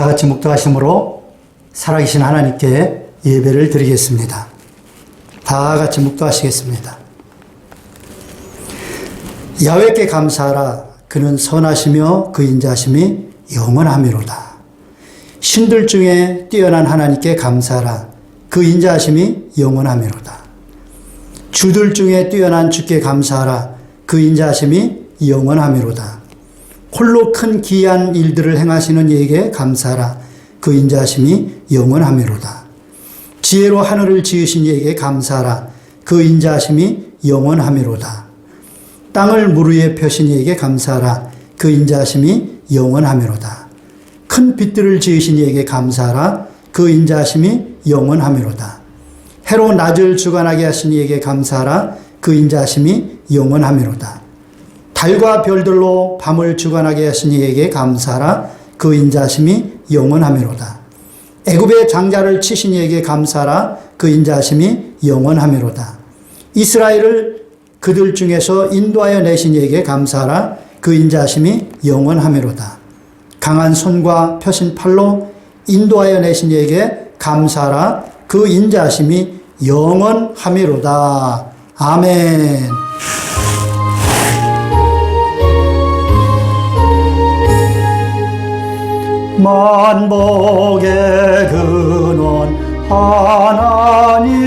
다 같이 묵도하심으로 살아계신 하나님께 예배를 드리겠습니다. 다 같이 묵도하시겠습니다. 야훼께 감사하라. 그는 선하시며 그 인자하심이 영원하미로다. 신들 중에 뛰어난 하나님께 감사하라. 그 인자하심이 영원하미로다. 주들 중에 뛰어난 주께 감사하라. 그 인자하심이 영원하미로다. 홀로 큰 기이한 일들을 행하시는 이에게 감사하라. 그 인자하심이 영원하미로다. 지혜로 하늘을 지으신 이에게 감사하라. 그 인자하심이 영원하미로다. 땅을 물 위에 펴신 이에게 감사하라. 그 인자하심이 영원하미로다. 큰 빛들을 지으신 이에게 감사하라. 그 인자하심이 영원하미로다. 해로 낮을 주관하게 하신 이에게 감사하라. 그 인자하심이 영원하미로다. 달과 별들로 밤을 주관하게 하신 이에게 감사하라. 그 인자하심이 영원하미로다. 애굽의 장자를 치신 이에게 감사하라. 그 인자하심이 영원하미로다. 이스라엘을 그들 중에서 인도하여 내신 이에게 감사하라. 그 인자하심이 영원하미로다. 강한 손과 펴신 팔로 인도하여 내신 이에게 감사하라. 그 인자하심이 영원하미로다. 아멘. 만복의 근원 하나님,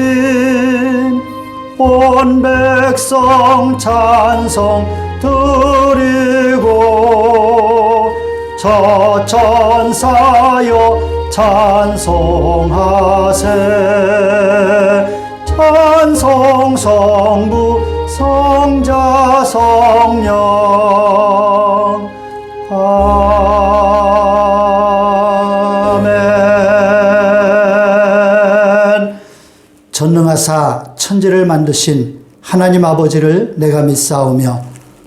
온 백성 찬송 드리고 저 천사여 찬송하세. 찬송 성부 성자 성령. 아멘. 전능하사 천지를 만드신 하나님 아버지를 내가 믿사오며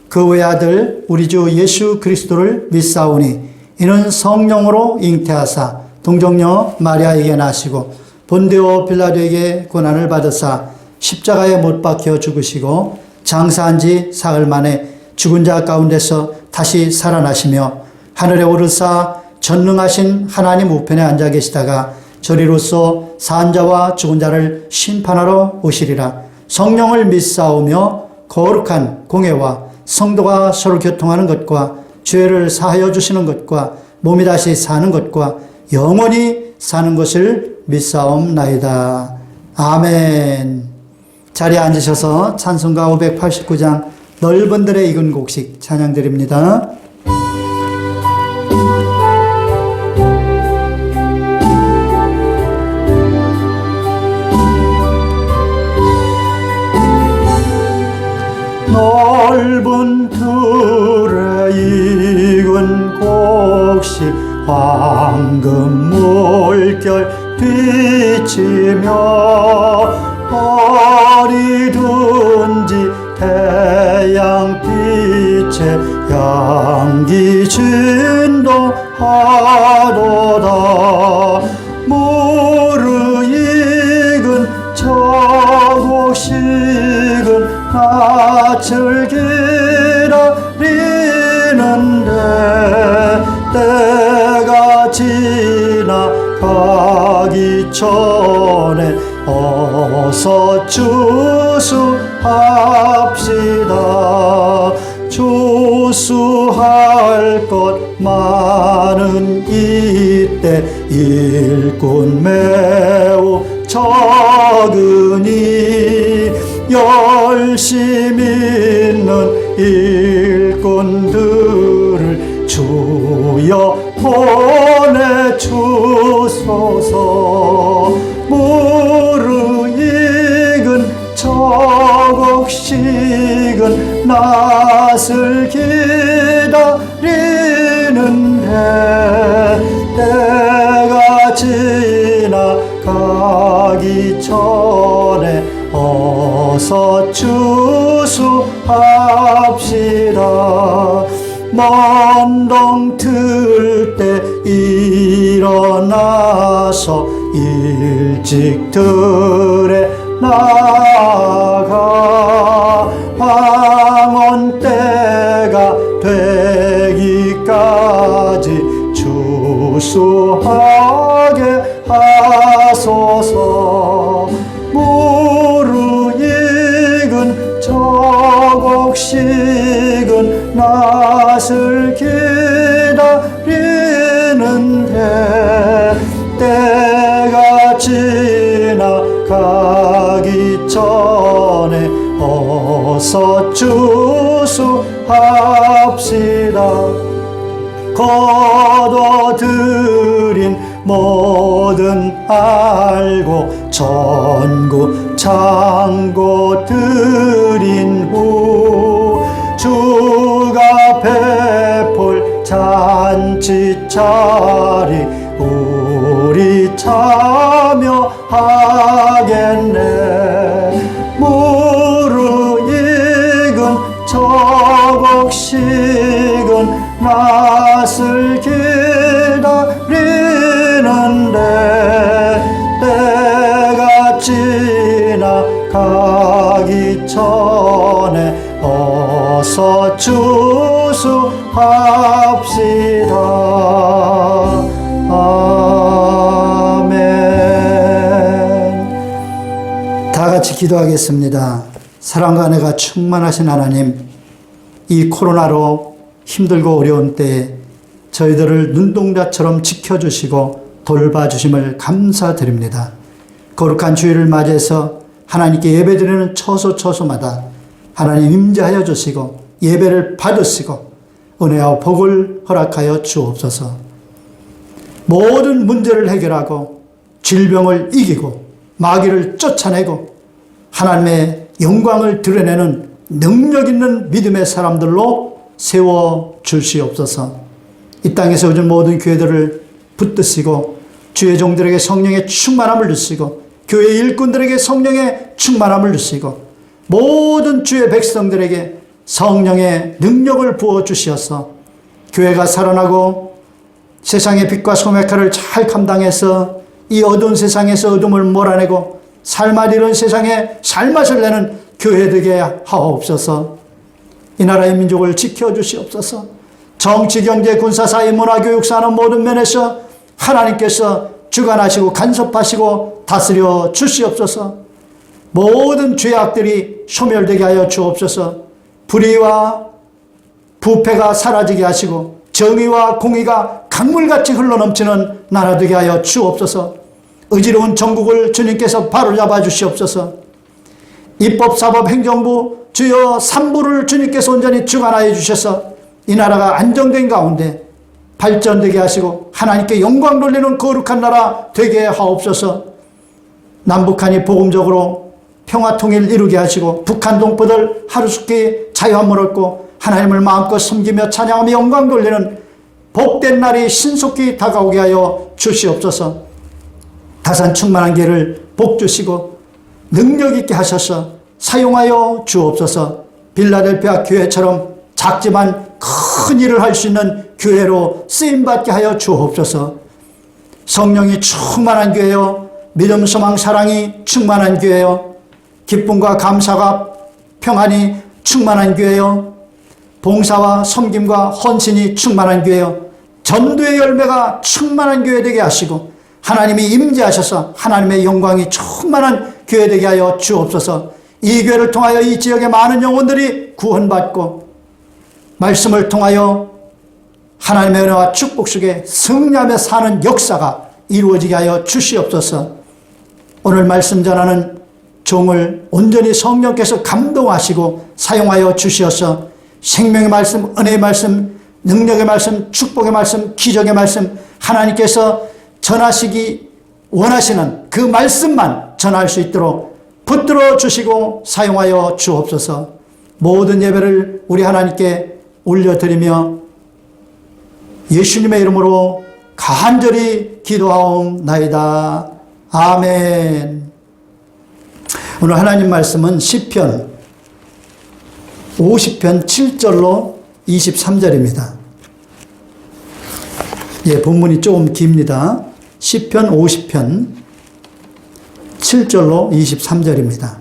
그 외아들 우리 주 예수 그리스도를 믿사오니 이는 성령으로 잉태하사 동정녀 마리아에게 나시고 본디오 빌라도에게 고난을 받으사 십자가에 못 박혀 죽으시고 장사한 지 사흘 만에 죽은 자 가운데서 다시 살아나시며 하늘에 오르사 전능하신 하나님 우편에 앉아 계시다가 저리로서 산 자와 죽은 자를 심판하러 오시리라. 성령을 믿사오며 거룩한 공회와 성도가 서로 교통하는 것과 죄를 사하여 주시는 것과 몸이 다시 사는 것과 영원히 사는 것을 믿사옵나이다. 아멘. 자리에 앉으셔서 찬송가 589장 넓은 들의 익은 곡식 찬양드립니다. 넓은 들의 익은 곡식 황금 물결 비치며 어리든지 태양빛에 양기 진동하도다. 무르익은 저 곡식은 낯을 기다리는데 때가 지나가기 전에 어서 추수합시다. 추수할 것 많은 이때 일꾼 매우 적으니 열심히 있는 일꾼들을 주여 보내주소서. 무르익은 저 곡식은 낯을 기다리는데 때가 지나가기 전에 어서 추수합시다. 먼동 틀 때 일어나서 일찍 들에 나가 방언 때가 되기까지 주 추수하게 하소서. 무르익은 저곡식은 낫을 기다리는데 때가 지나가기 전에 어서 추수합시다. 거둬들인 뭐든 알고 전구 창고 들인 후 주가 베풀 잔치 차리 우리 참여하겠네. 무르익은 저곡식은 낫을 기다리는데 때가 지나가기 전에 어서 추수합시다. 아멘. 다 같이 기도하겠습니다. 사랑과 은혜가 충만하신 하나님, 이 코로나로 힘들고 어려운 때에 저희들을 눈동자처럼 지켜주시고 돌봐주심을 감사드립니다. 거룩한 주일을 맞이해서 하나님께 예배드리는 처소처소마다 하나님 임재하여 주시고 예배를 받으시고 은혜와 복을 허락하여 주옵소서. 모든 문제를 해결하고 질병을 이기고 마귀를 쫓아내고 하나님의 영광을 드러내는 능력 있는 믿음의 사람들로 세워 주시옵소서. 이 땅에서 요즘 모든 교회들을 붙드시고 주의 종들에게 성령의 충만함을 주시고 교회 일꾼들에게 성령의 충만함을 주시고 모든 주의 백성들에게 성령의 능력을 부어 주시어서 교회가 살아나고 세상의 빛과 소금의 역할을 잘 감당해서 이 어두운 세상에서 어둠을 몰아내고 삶을 이룬 세상에 살맛을 내는 교회 되게 하옵소서. 이 나라의 민족을 지켜주시옵소서. 정치, 경제, 군사, 사회, 문화, 교육, 산업 모든 면에서 하나님께서 주관하시고 간섭하시고 다스려 주시옵소서. 모든 죄악들이 소멸되게 하여 주옵소서. 불의와 부패가 사라지게 하시고 정의와 공의가 강물같이 흘러넘치는 나라 되게 하여 주옵소서. 의지로운 전국을 주님께서 바로잡아 주시옵소서. 입법, 사법, 행정부 주여 삼부를 주님께서 온전히 주관하여 주셔서 이 나라가 안정된 가운데 발전되게 하시고 하나님께 영광 돌리는 거룩한 나라 되게 하옵소서. 남북한이 복음적으로 평화통일 이루게 하시고 북한 동포들 하루속히 자유함을 얻고 하나님을 마음껏 섬기며 찬양하며 영광 돌리는 복된 날이 신속히 다가오게 하여 주시옵소서. 다산 충만한 기회를 복 주시고 능력 있게 하셔서 사용하여 주옵소서. 빌라델피아 교회처럼 작지만 큰 일을 할 수 있는 교회로 쓰임받게 하여 주옵소서. 성령이 충만한 교회요, 믿음, 소망, 사랑이 충만한 교회요, 기쁨과 감사가 평안이 충만한 교회요, 봉사와 섬김과 헌신이 충만한 교회요, 전도의 열매가 충만한 교회 되게 하시고 하나님이 임재하셔서 하나님의 영광이 충만한 교회 되게 하여 주옵소서. 이 교회를 통하여 이 지역의 많은 영혼들이 구원받고 말씀을 통하여 하나님의 은혜와 축복 속에 승리하며 사는 역사가 이루어지게 하여 주시옵소서. 오늘 말씀 전하는 종을 온전히 성령께서 감동하시고 사용하여 주시어서 생명의 말씀, 은혜의 말씀, 능력의 말씀, 축복의 말씀, 기적의 말씀 하나님께서 전하시기 원하시는 그 말씀만 전할 수 있도록 붙들어 주시고 사용하여 주옵소서. 모든 예배를 우리 하나님께 올려드리며 예수님의 이름으로 간절히 기도하옵나이다. 아멘. 오늘 하나님 말씀은 시편 50편 7절로 23절입니다. 예, 본문이 조금 깁니다. 시편 50편 7절로 23절입니다.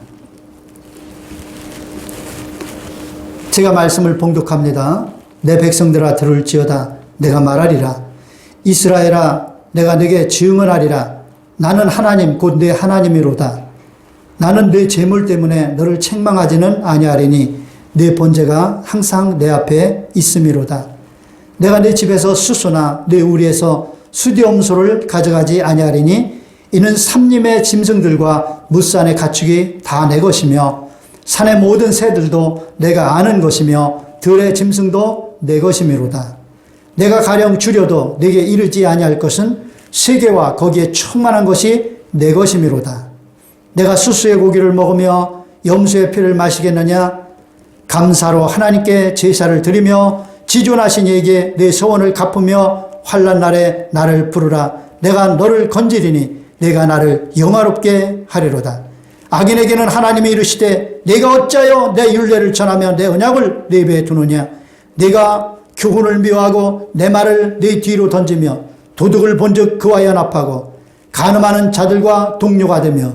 제가 말씀을 봉독합니다. 내 백성들아 들을지어다. 내가 말하리라. 이스라엘아 내가 네게 증언하리라. 나는 하나님 곧 네 하나님이로다. 나는 네 재물 때문에 너를 책망하지는 아니하리니 네 번제가 항상 내 앞에 있음이로다. 내가 네 집에서 수소나 네 우리에서 수디엄소를 가져가지 아니하리니 이는 삼림의 짐승들과 무산의 가축이 다 내 것이며 산의 모든 새들도 내가 아는 것이며 들의 짐승도 내 것이미로다. 내가 가령 주려도 내게 이르지 아니할 것은 세계와 거기에 충만한 것이 내 것이미로다. 내가 수수의 고기를 먹으며 염소의 피를 마시겠느냐? 감사로 하나님께 제사를 드리며 지존하신 이에게 내 소원을 갚으며 환난 날에 나를 부르라. 내가 너를 건지리니 내가 나를 영화롭게 하리로다. 악인에게는 하나님이 이르시되 내가 어찌하여 내 율례를 전하며 내 언약을 내 입에 두느냐? 내가 교훈을 미워하고 내 말을 내 뒤로 던지며 도둑을 본즉 그와 연합하고 간음하는 자들과 동료가 되며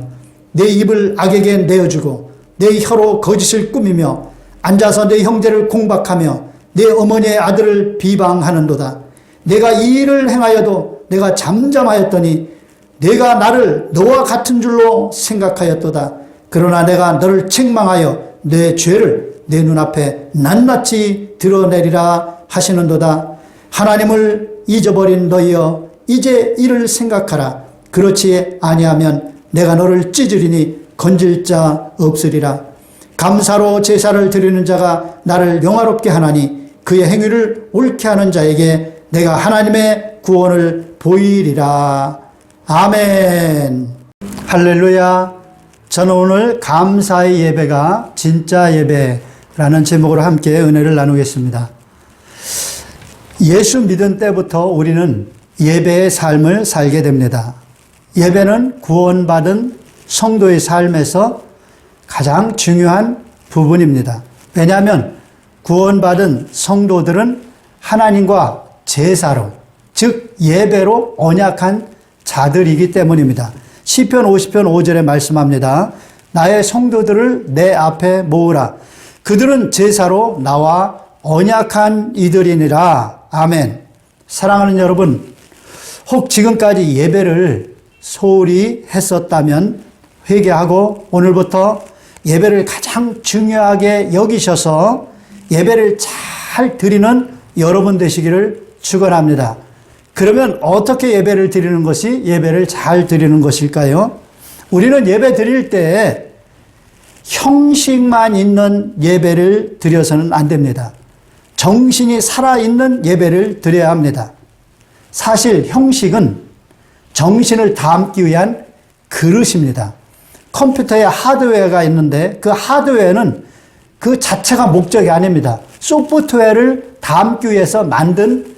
내 입을 악에게 내어주고 내 혀로 거짓을 꾸미며 앉아서 내 형제를 공박하며 내 어머니의 아들을 비방하는도다. 내가 이 일을 행하여도 내가 잠잠하였더니 내가 나를 너와 같은 줄로 생각하였도다. 그러나 내가 너를 책망하여 내 죄를 내 눈앞에 낱낱이 드러내리라 하시는도다. 하나님을 잊어버린 너희여 이제 이를 생각하라. 그렇지 아니하면 내가 너를 찢으리니 건질 자 없으리라. 감사로 제사를 드리는 자가 나를 영화롭게 하나니 그의 행위를 옳게 하는 자에게 내가 하나님의 구원을 보이리라. 아멘. 할렐루야. 저는 오늘 감사의 예배가 진짜 예배라는 제목으로 함께 은혜를 나누겠습니다. 예수 믿은 때부터 우리는 예배의 삶을 살게 됩니다. 예배는 구원받은 성도의 삶에서 가장 중요한 부분입니다. 왜냐하면 구원받은 성도들은 하나님과 제사로, 즉 예배로 언약한 자들이기 때문입니다. 시편 50편 5절에 말씀합니다. 나의 성도들을 내 앞에 모으라. 그들은 제사로 나와 언약한 이들이니라. 아멘. 사랑하는 여러분, 혹 지금까지 예배를 소홀히 했었다면 회개하고 오늘부터 예배를 가장 중요하게 여기셔서 예배를 잘 드리는 여러분 되시기를 축원합니다. 그러면 어떻게 예배를 드리는 것이 예배를 잘 드리는 것일까요? 우리는 예배 드릴 때 형식만 있는 예배를 드려서는 안 됩니다. 정신이 살아있는 예배를 드려야 합니다. 사실 형식은 정신을 담기 위한 그릇입니다. 컴퓨터에 하드웨어가 있는데 그 하드웨어는 그 자체가 목적이 아닙니다. 소프트웨어를 담기 위해서 만든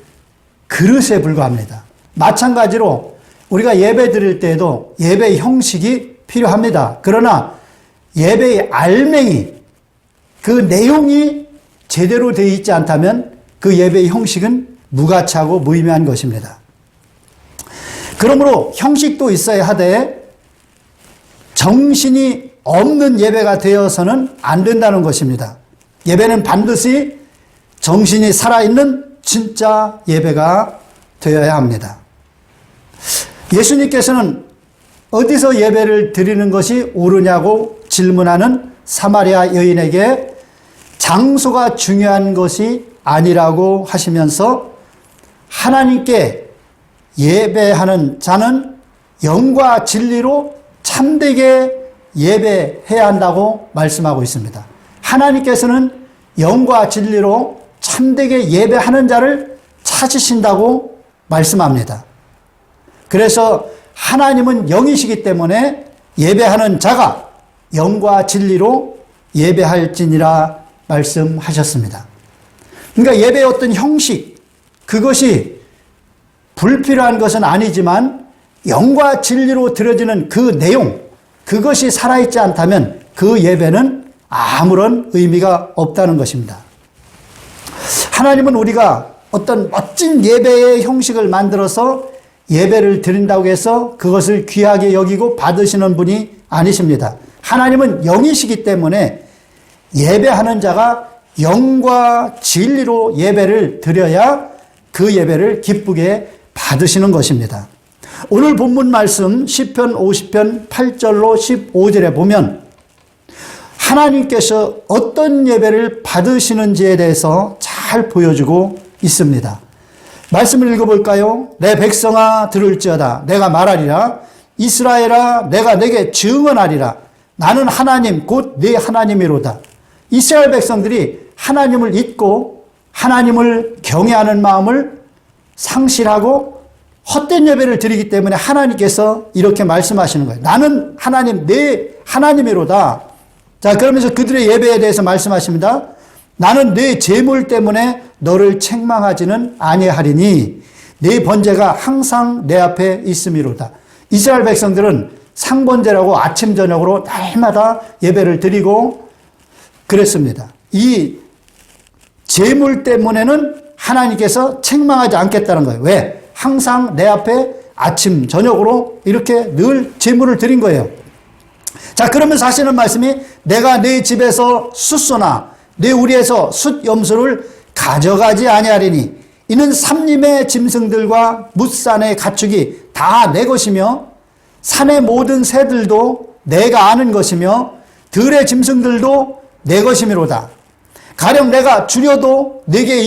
그릇에 불과합니다. 마찬가지로 우리가 예배 드릴 때에도 예배의 형식이 필요합니다. 그러나 예배의 알맹이, 그 내용이 제대로 되어 있지 않다면 그 예배의 형식은 무가치하고 무의미한 것입니다. 그러므로 형식도 있어야 하되 정신이 없는 예배가 되어서는 안 된다는 것입니다. 예배는 반드시 정신이 살아있는 진짜 예배가 되어야 합니다. 예수님께서는 어디서 예배를 드리는 것이 옳으냐고 질문하는 사마리아 여인에게 장소가 중요한 것이 아니라고 하시면서 하나님께 예배하는 자는 영과 진리로 참되게 예배해야 한다고 말씀하고 있습니다. 하나님께서는 영과 진리로 참되게 예배하는 자를 찾으신다고 말씀합니다. 그래서 하나님은 영이시기 때문에 예배하는 자가 영과 진리로 예배할지니라 말씀하셨습니다. 그러니까 예배의 어떤 형식, 그것이 불필요한 것은 아니지만 영과 진리로 드려지는 그 내용, 그것이 살아있지 않다면 그 예배는 아무런 의미가 없다는 것입니다. 하나님은 우리가 어떤 멋진 예배의 형식을 만들어서 예배를 드린다고 해서 그것을 귀하게 여기고 받으시는 분이 아니십니다. 하나님은 영이시기 때문에 예배하는 자가 영과 진리로 예배를 드려야 그 예배를 기쁘게 받으시는 것입니다. 오늘 본문 말씀 시편 50편 8절로 15절에 보면 하나님께서 어떤 예배를 받으시는지에 대해서 잘 보여주고 있습니다. 말씀을 읽어볼까요? 내 백성아 들을지어다. 내가 말하리라. 이스라엘아 내가 내게 증언하리라. 나는 하나님 곧 네 하나님이로다. 이스라엘 백성들이 하나님을 잊고 하나님을 경외하는 마음을 상실하고 헛된 예배를 드리기 때문에 하나님께서 이렇게 말씀하시는 거예요. 나는 하나님 네 하나님이로다. 자, 그러면서 그들의 예배에 대해서 말씀하십니다. 나는 네 재물 때문에 너를 책망하지는 아니하리니 네 번제가 항상 내 앞에 있음이로다. 이스라엘 백성들은 상번제라고 아침 저녁으로 날마다 예배를 드리고 그랬습니다. 이 재물 때문에는 하나님께서 책망하지 않겠다는 거예요. 왜? 항상 내 앞에 아침 저녁으로 이렇게 늘 재물을 드린 거예요. 자, 그러면서 하시는 말씀이 내가 내 집에서 숫소나 내 우리에서 숫염소를 가져가지 아니하리니 이는 삼림의 짐승들과 뭇산의 가축이 다 내 것이며 산의 모든 새들도 내가 아는 것이며 들의 짐승들도 내 것이미로다. 가령 내가 줄여도 내게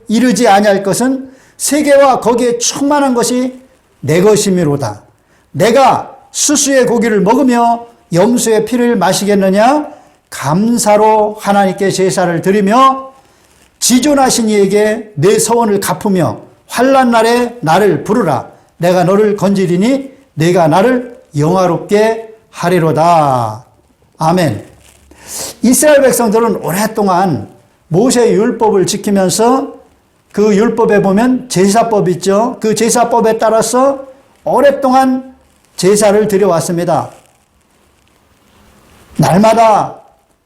이르지 아니할 것은 세계와 거기에 충만한 것이 내 것이미로다. 내가 수수의 고기를 먹으며 염소의 피를 마시겠느냐? 감사로 하나님께 제사를 드리며 지존하신 이에게 내 서원을 갚으며 환난 날에 나를 부르라. 내가 너를 건지리니 내가 나를 영화롭게 하리로다. 아멘. 이스라엘 백성들은 오랫동안 모세의 율법을 지키면서 그 율법에 보면 제사법이 있죠. 그 제사법에 따라서 오랫동안 제사를 드려왔습니다. 날마다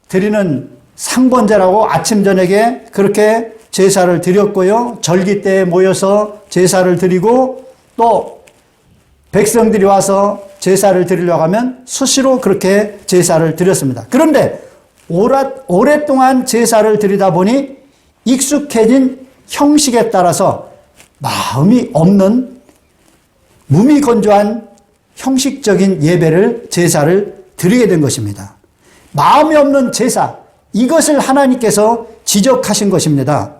드리는 상번제라고 아침 저녁에 그렇게 제사를 드렸고요. 절기 때에 모여서 제사를 드리고 또 백성들이 와서 제사를 드리려고 하면 수시로 그렇게 제사를 드렸습니다. 그런데 오랫동안 제사를 드리다 보니 익숙해진 형식에 따라서 마음이 없는 무미건조한 형식적인 예배를 제사를 드리게 된 것입니다. 마음이 없는 제사, 이것을 하나님께서 지적하신 것입니다.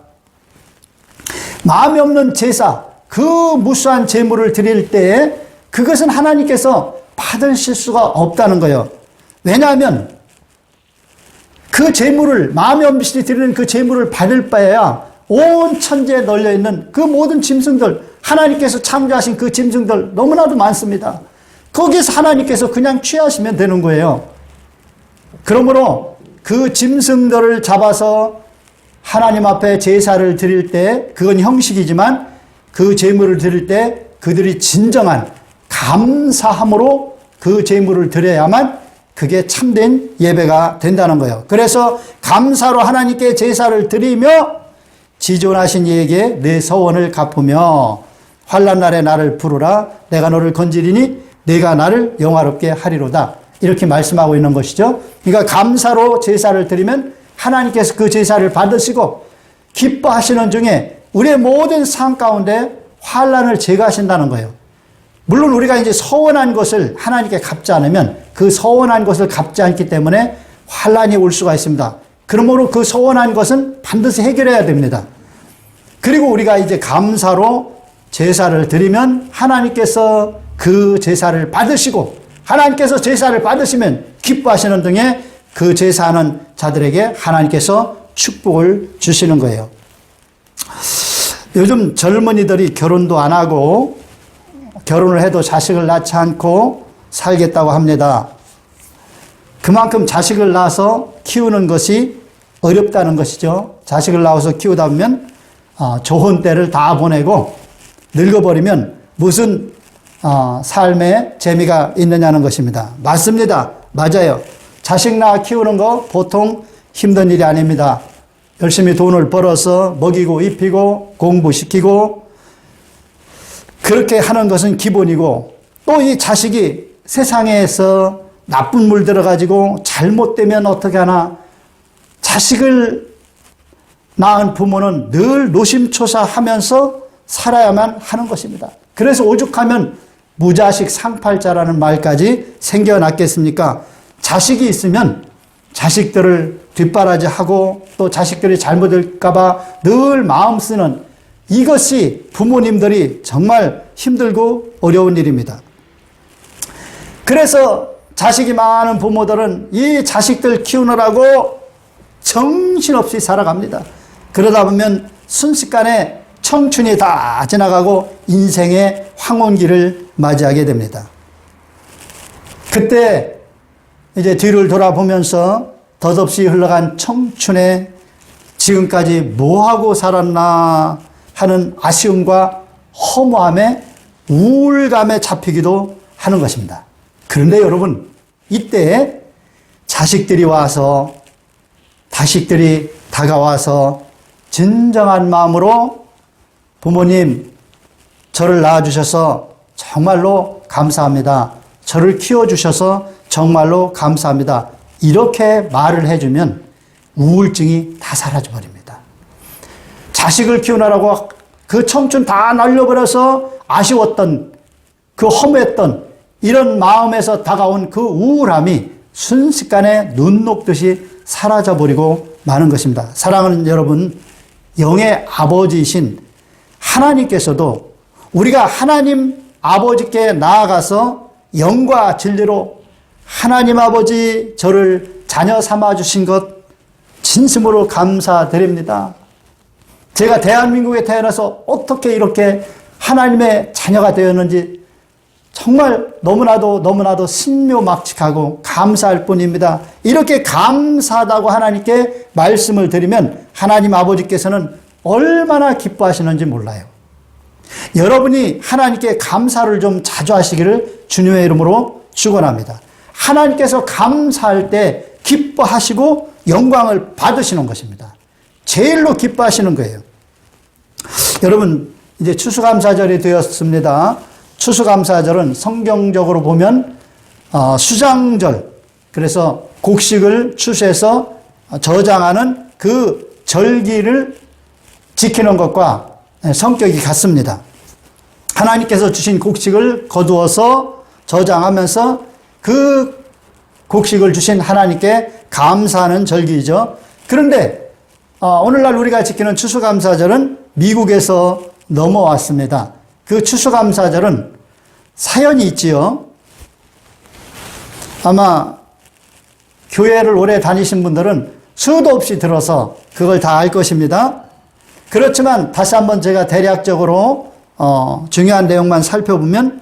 마음이 없는 제사, 그 무수한 제물을 드릴 때에 그것은 하나님께서 받으실 수가 없다는 거예요. 왜냐하면 그 제물을, 마음이 없이 드리는 그 제물을 받을 바에야 온 천지에 널려있는 그 모든 짐승들, 하나님께서 창조하신 그 짐승들 너무나도 많습니다. 거기에서 하나님께서 그냥 취하시면 되는 거예요. 그러므로 그 짐승들을 잡아서 하나님 앞에 제사를 드릴 때 그건 형식이지만 그 제물을 드릴 때 그들이 진정한 감사함으로 그 제물을 드려야만 그게 참된 예배가 된다는 거예요. 그래서 감사로 하나님께 제사를 드리며 지존하신 이에게 내 서원을 갚으며 환난 날에 나를 부르라. 내가 너를 건지리니 내가 나를 영화롭게 하리로다. 이렇게 말씀하고 있는 것이죠. 그러니까 감사로 제사를 드리면 하나님께서 그 제사를 받으시고 기뻐하시는 중에 우리의 모든 삶 가운데 환난을 제거하신다는 거예요. 물론 우리가 이제 서원한 것을 하나님께 갚지 않으면 그 서원한 것을 갚지 않기 때문에 환난이 올 수가 있습니다. 그러므로 그 서원한 것은 반드시 해결해야 됩니다. 그리고 우리가 이제 감사로 제사를 드리면 하나님께서 그 제사를 받으시고 하나님께서 제사를 받으시면 기뻐하시는 등의 그 제사하는 자들에게 하나님께서 축복을 주시는 거예요. 요즘 젊은이들이 결혼도 안 하고 결혼을 해도 자식을 낳지 않고 살겠다고 합니다. 그만큼 자식을 낳아서 키우는 것이 어렵다는 것이죠. 자식을 낳아서 키우다 보면 좋은 때를 다 보내고 늙어버리면 무슨 삶에 재미가 있느냐는 것입니다. 맞습니다. 맞아요. 자식 낳아 키우는 거 보통 힘든 일이 아닙니다. 열심히 돈을 벌어서 먹이고 입히고 공부시키고 그렇게 하는 것은 기본이고 또 이 자식이 세상에서 나쁜 물 들어가지고 잘못되면 어떻게 하나 자식을 낳은 부모는 늘 노심초사하면서 살아야만 하는 것입니다. 그래서 오죽하면 무자식 상팔자라는 말까지 생겨났겠습니까? 자식이 있으면 자식들을 뒷바라지하고 또 자식들이 잘못될까봐 늘 마음 쓰는 이것이 부모님들이 정말 힘들고 어려운 일입니다. 그래서 자식이 많은 부모들은 이 자식들 키우느라고 정신없이 살아갑니다. 그러다 보면 순식간에 청춘이 다 지나가고 인생의 황혼기를 맞이하게 됩니다. 그때 이제 뒤를 돌아보면서 덧없이 흘러간 청춘에 지금까지 뭐하고 살았나 하는 아쉬움과 허무함에 우울감에 잡히기도 하는 것입니다. 그런데 여러분, 이때 자식들이 다가와서 진정한 마음으로 부모님, 저를 낳아주셔서 정말로 감사합니다. 저를 키워주셔서 정말로 감사합니다. 이렇게 말을 해주면 우울증이 다 사라져버립니다. 자식을 키우느라고 그 청춘 다 날려버려서 아쉬웠던, 그 허무했던 이런 마음에서 다가온 그 우울함이 순식간에 눈 녹듯이 사라져버리고 마는 것입니다. 사랑하는 여러분, 영의 아버지이신 하나님께서도 우리가 하나님 아버지께 나아가서 영과 진리로 하나님 아버지 저를 자녀 삼아주신 것 진심으로 감사드립니다. 제가 대한민국에 태어나서 어떻게 이렇게 하나님의 자녀가 되었는지 정말 너무나도 신묘막측하고 감사할 뿐입니다. 이렇게 감사하다고 하나님께 말씀을 드리면 하나님 아버지께서는 얼마나 기뻐하시는지 몰라요. 여러분이 하나님께 감사를 좀 자주 하시기를 주님의 이름으로 축원합니다. 하나님께서 감사할 때 기뻐하시고 영광을 받으시는 것입니다. 제일로 기뻐하시는 거예요. 여러분, 이제 추수감사절이 되었습니다. 추수감사절은 성경적으로 보면 수장절, 그래서 곡식을 추수해서 저장하는 그 절기를 지키는 것과 성격이 같습니다. 하나님께서 주신 곡식을 거두어서 저장하면서 그 곡식을 주신 하나님께 감사하는 절기이죠. 그런데 오늘날 우리가 지키는 추수감사절은 미국에서 넘어왔습니다. 그 추수감사절은 사연이 있지요. 아마 교회를 오래 다니신 분들은 수도 없이 들어서 그걸 다 알 것입니다. 그렇지만 다시 한번 제가 대략적으로 중요한 내용만 살펴보면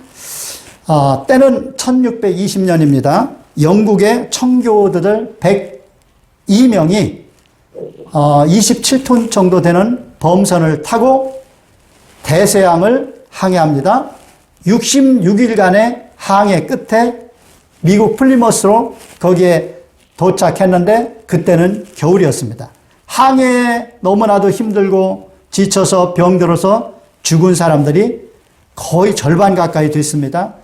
때는 1620년입니다. 영국의 청교도들 102명이 27톤 정도 되는 범선을 타고 대서양을 항해합니다. 66일간의 항해 끝에 미국 플리머스로 거기에 도착했는데 그때는 겨울이었습니다. 항해에 너무나도 힘들고 지쳐서 병들어서 죽은 사람들이 거의 절반 가까이 됐습니다.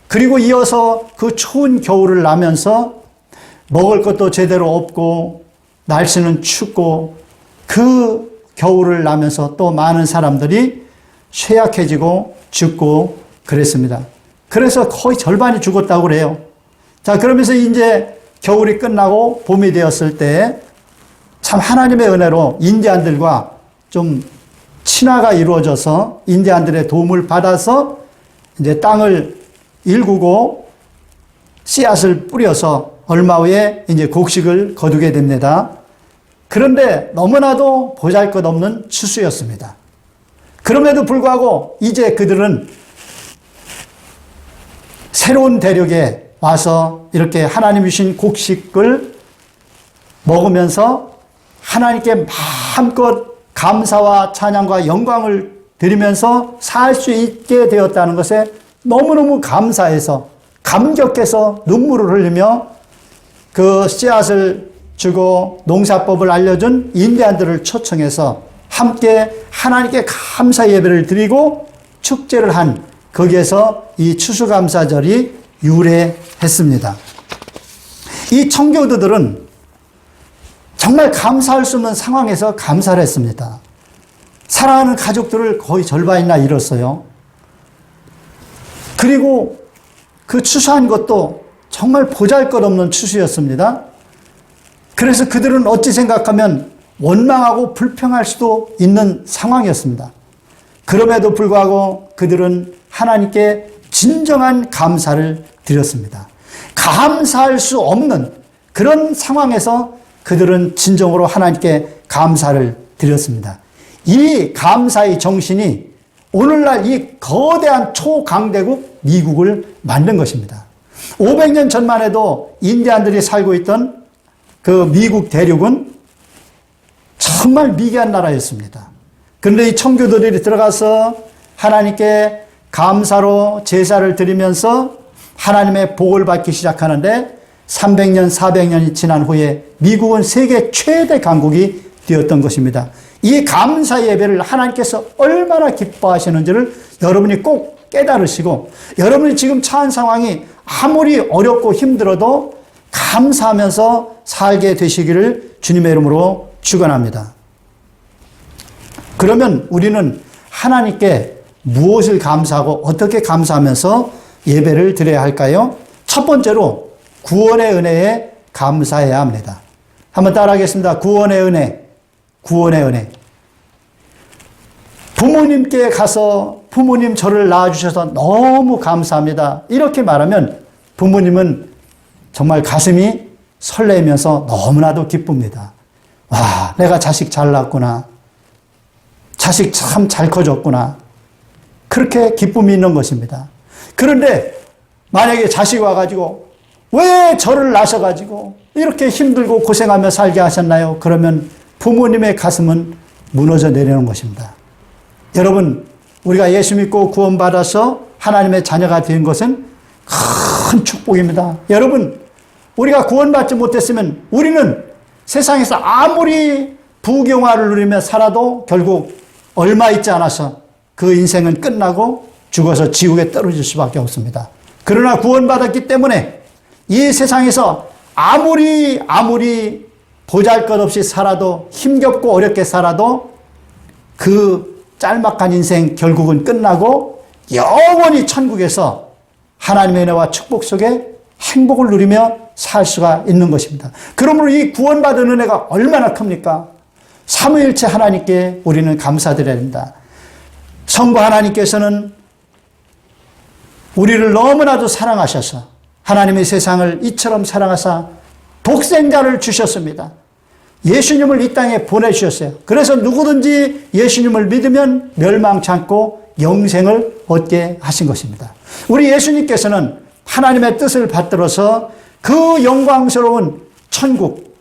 그리고 이어서 그 추운 겨울을 나면서 먹을 것도 제대로 없고 날씨는 춥고 그 겨울을 나면서 또 많은 사람들이 쇠약해지고 죽고 그랬습니다. 그래서 거의 절반이 죽었다고 그래요. 자, 그러면서 이제 겨울이 끝나고 봄이 되었을 때 참 하나님의 은혜로 인디안들과 좀 친화가 이루어져서 인디안들의 도움을 받아서 이제 땅을 일구고 씨앗을 뿌려서 얼마 후에 이제 곡식을 거두게 됩니다. 그런데 너무나도 보잘것없는 추수였습니다. 그럼에도 불구하고 이제 그들은 새로운 대륙에 와서 이렇게 하나님 주신 곡식을 먹으면서 하나님께 마음껏 감사와 찬양과 영광을 드리면서 살 수 있게 되었다는 것에 너무너무 감사해서 감격해서 눈물을 흘리며 그 씨앗을 주고 농사법을 알려준 인디안들을 초청해서 함께 하나님께 감사 예배를 드리고 축제를 한 거기에서 이 추수감사절이 유래했습니다. 이 청교도들은 정말 감사할 수 없는 상황에서 감사를 했습니다. 사랑하는 가족들을 거의 절반이나 잃었어요. 그리고 그 추수한 것도 정말 보잘것없는 추수였습니다. 그래서 그들은 어찌 생각하면 원망하고 불평할 수도 있는 상황이었습니다. 그럼에도 불구하고 그들은 하나님께 진정한 감사를 드렸습니다. 감사할 수 없는 그런 상황에서 그들은 진정으로 하나님께 감사를 드렸습니다. 이 감사의 정신이 오늘날 이 거대한 초강대국 미국을 만든 것입니다. 500년 전만 해도 인디안들이 살고 있던 그 미국 대륙은 정말 미개한 나라였습니다. 그런데 이 청교도들이 들어가서 하나님께 감사로 제사를 드리면서 하나님의 복을 받기 시작하는데 300년, 400년이 지난 후에 미국은 세계 최대 강국이 되었던 것입니다. 이 감사 예배를 하나님께서 얼마나 기뻐하시는지를 여러분이 꼭 깨달으시고, 여러분이 지금 처한 상황이 아무리 어렵고 힘들어도 감사하면서 살게 되시기를 주님의 이름으로 축원합니다. 그러면 우리는 하나님께 무엇을 감사하고 어떻게 감사하면서 예배를 드려야 할까요? 첫 번째로 구원의 은혜에 감사해야 합니다. 한번 따라하겠습니다. 구원의 은혜, 구원의 은혜. 부모님께 가서 부모님 저를 낳아주셔서 너무 감사합니다. 이렇게 말하면 부모님은 정말 가슴이 설레면서 너무나도 기쁩니다. 와, 내가 자식 잘 낳았구나. 자식 참 잘 커졌구나. 그렇게 기쁨이 있는 것입니다. 그런데 만약에 자식이 와가지고 왜 저를 낳으셔가지고 이렇게 힘들고 고생하며 살게 하셨나요? 그러면 부모님의 가슴은 무너져 내리는 것입니다. 여러분, 우리가 예수 믿고 구원받아서 하나님의 자녀가 된 것은 큰 축복입니다. 여러분, 우리가 구원받지 못했으면 우리는 세상에서 아무리 부경화를 누리며 살아도 결국 얼마 있지 않아서 그 인생은 끝나고 죽어서 지옥에 떨어질 수밖에 없습니다. 그러나 구원받았기 때문에 이 세상에서 아무리 보잘것없이 살아도, 힘겹고 어렵게 살아도 그 짤막한 인생 결국은 끝나고 영원히 천국에서 하나님의 은혜와 축복 속에 행복을 누리며 살 수가 있는 것입니다. 그러므로 이 구원받은 은혜가 얼마나 큽니까? 삼위일체 하나님께 우리는 감사드려야 합니다. 성부 하나님께서는 우리를 너무나도 사랑하셔서 하나님의 세상을 이처럼 사랑하사 독생자를 주셨습니다. 예수님을 이 땅에 보내주셨어요. 그래서 누구든지 예수님을 믿으면 멸망치 않고 영생을 얻게 하신 것입니다. 우리 예수님께서는 하나님의 뜻을 받들어서 그 영광스러운 천국,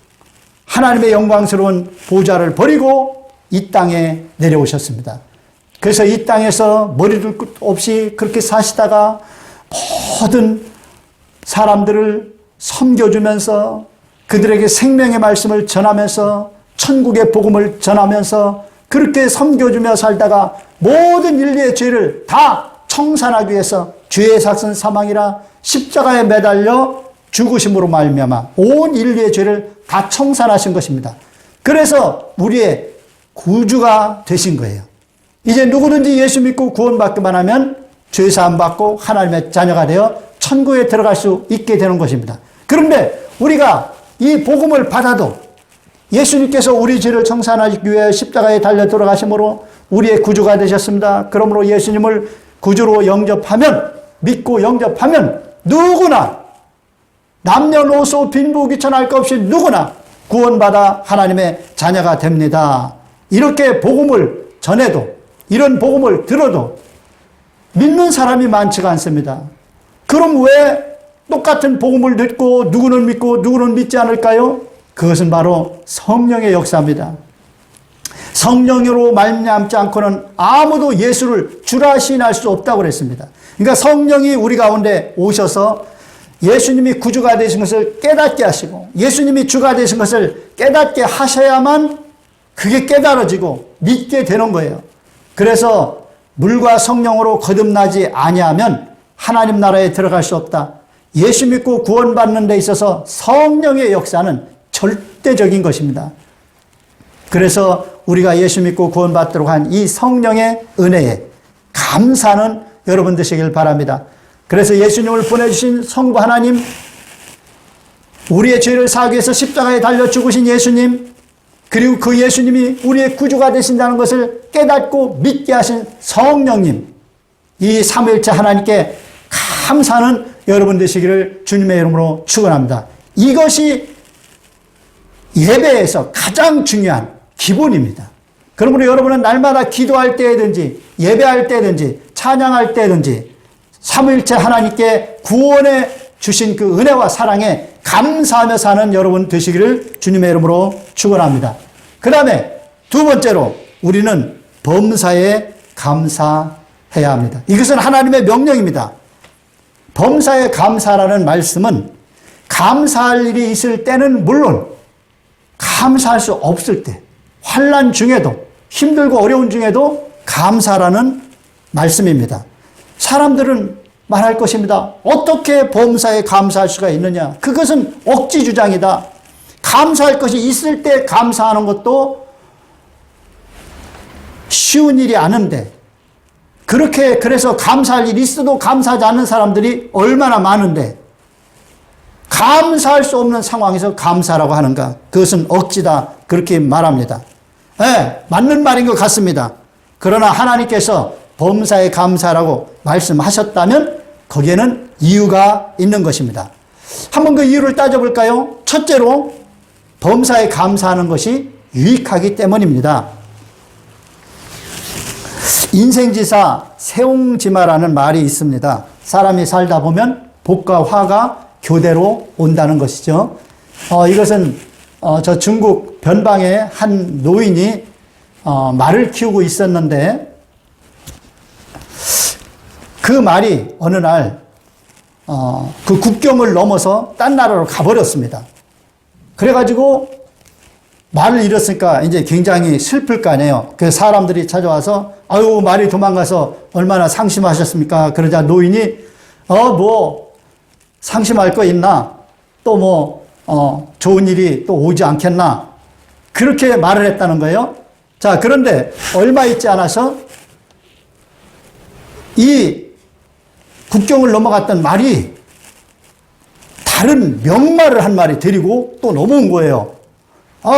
하나님의 영광스러운 보좌를 버리고 이 땅에 내려오셨습니다. 그래서 이 땅에서 머리둘 것 없이 그렇게 사시다가 모든 사람들을 섬겨주면서 그들에게 생명의 말씀을 전하면서 천국의 복음을 전하면서 그렇게 섬겨주며 살다가 모든 인류의 죄를 다 청산하기 위해서 죄의 삭은 사망이라 십자가에 매달려 죽으심으로 말미암아 온 인류의 죄를 다 청산하신 것입니다. 그래서 우리의 구주가 되신 거예요. 이제 누구든지 예수 믿고 구원받기만 하면 죄사함 받고 하나님의 자녀가 되어 천국에 들어갈 수 있게 되는 것입니다. 그런데 우리가 이 복음을 받아도 예수님께서 우리 죄를 청산하기 위해 십자가에 달려 돌아가심으로 우리의 구주가 되셨습니다. 그러므로 예수님을 구주로 영접하면, 믿고 영접하면 누구나 남녀노소 빈부 귀천할 것 없이 누구나 구원받아 하나님의 자녀가 됩니다. 이렇게 복음을 전해도, 이런 복음을 들어도 믿는 사람이 많지가 않습니다. 그럼 왜 똑같은 복음을 듣고 누구는 믿고 누구는 믿지 않을까요? 그것은 바로 성령의 역사입니다. 성령으로 말미암지 않고는 아무도 예수를 주라 시인할 수 없다고 그랬습니다. 그러니까 성령이 우리 가운데 오셔서 예수님이 구주가 되신 것을 깨닫게 하시고 예수님이 주가 되신 것을 깨닫게 하셔야만 그게 깨달아지고 믿게 되는 거예요. 그래서 물과 성령으로 거듭나지 아니하면 하나님 나라에 들어갈 수 없다. 예수 믿고 구원받는 데 있어서 성령의 역사는 절대적인 것입니다. 그래서 우리가 예수 믿고 구원받도록 한 이 성령의 은혜에 감사하는 여러분 되시길 바랍니다. 그래서 예수님을 보내주신 성부 하나님, 우리의 죄를 사하기 위해서 십자가에 달려 죽으신 예수님, 그리고 그 예수님이 우리의 구주가 되신다는 것을 깨닫고 믿게 하신 성령님, 이 삼위일체 하나님께 감사하는 여러분 되시기를 주님의 이름으로 축원합니다. 이것이 예배에서 가장 중요한 기본입니다. 그러므로 여러분은 날마다 기도할 때든지 예배할 때든지 찬양할 때든지 삼위일체 하나님께 구원해 주신 그 은혜와 사랑에 감사하며 사는 여러분 되시기를 주님의 이름으로 축원합니다. 그 다음에 두 번째로 우리는 범사에 감사해야 합니다. 이것은 하나님의 명령입니다. 범사에 감사라는 말씀은 감사할 일이 있을 때는 물론 감사할 수 없을 때, 환난 중에도, 힘들고 어려운 중에도 감사라는 말씀입니다. 사람들은 말할 것입니다. 어떻게 범사에 감사할 수가 있느냐? 그것은 억지 주장이다. 감사할 것이 있을 때 감사하는 것도 쉬운 일이 아닌데, 그래서 감사할 일이 있어도 감사하지 않는 사람들이 얼마나 많은데, 감사할 수 없는 상황에서 감사라고 하는가? 그것은 억지다. 그렇게 말합니다. 네, 맞는 말인 것 같습니다. 그러나 하나님께서 범사에 감사라고 말씀하셨다면 거기에는 이유가 있는 것입니다. 한번 그 이유를 따져볼까요? 첫째로 범사에 감사하는 것이 유익하기 때문입니다. 인생지사 세옹지마라는 말이 있습니다. 사람이 살다 보면 복과 화가 교대로 온다는 것이죠. 이것은 저 중국 변방의 한 노인이 말을 키우고 있었는데 그 말이 어느 날 그 국경을 넘어서 딴 나라로 가버렸습니다. 그래가지고 말을 잃었으니까 이제 굉장히 슬플 거 아니에요. 그래서 사람들이 찾아와서 아유 말이 도망가서 얼마나 상심하셨습니까? 그러자 노인이 뭐 상심할 거 있나? 또 좋은 일이 또 오지 않겠나? 그렇게 말을 했다는 거예요. 자, 그런데 얼마 있지 않아서 이 국경을 넘어갔던 말이 다른 명말을 한 마리 데리고 또 넘어온 거예요.